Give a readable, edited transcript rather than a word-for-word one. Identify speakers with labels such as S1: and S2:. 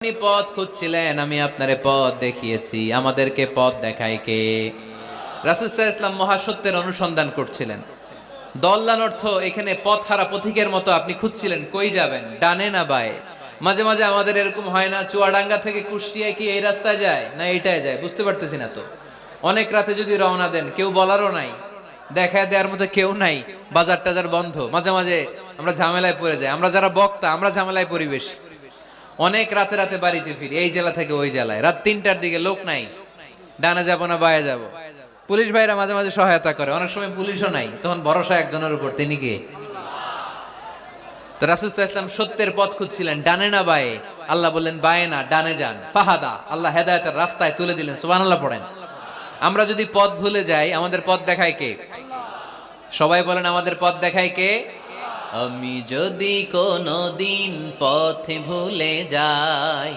S1: আপনি পথ খুঁজছিলেন, আমি আপনারে পথ দেখিয়েছি। আমাদেরকে পথ দেখায় কে? রাসূল সাল্লাল্লাহু আলাইহি ওয়াসাল্লাম মহাসত্যের অনুসন্ধান করছিলেন। দল্লান অর্থ এখানে পথহারা পথিকের মতো আপনি খুঁজছিলেন, কই যাবেন, ডানে না বায়ে। মাঝে মাঝে আমাদের এরকম হয় না, চুয়াডাঙ্গা থেকে কুষ্টিয়া কি এই রাস্তায় যায় না এইটায় যায়, বুঝতে পারতেছি না তো। অনেক রাতে যদি রওনা দেন, কেউ বলারও নাই, দেখায় দেওয়ার মতো কেউ নাই, বাজার টাজার বন্ধ। মাঝে মাঝে আমরা ঝামেলায় পড়ে যাই। আমরা যারা বক্তা, আমরা ঝামেলায় পরিবেশ। অনেক রাতে রাতে বাড়িতে ফিরি, এই জেলা থেকে ওই জেলায়, রাত ৩টার দিকে, লোক নাই, ডানে যাব না বায়ে যাব। পুলিশ ভাইরা মাঝে মাঝে সহায়তা করে, অনেক সময় পুলিশও নাই, তখন ভরসা একজনের উপর, তিনি কে? তো রাসূল সাল্লাল্লাহু আলাইহি ওয়াসাল্লাম সত্যের পথ খুঁজছিলেন, ডানে না বায়ে। আল্লাহ বললেন বায়ে না, ডানে যান। ফাহাদা, আল্লাহ হেদায়েতের রাস্তায় তুলে দিলেন। সুবহানাল্লাহ পড়েন। আমরা যদি পথ ভুলে যাই, আমাদের পথ দেখায় কে? সবাই বলেন, আমাদের পথ দেখায় কে? আমি যদি কোনদিন পথ ভুলে যাই,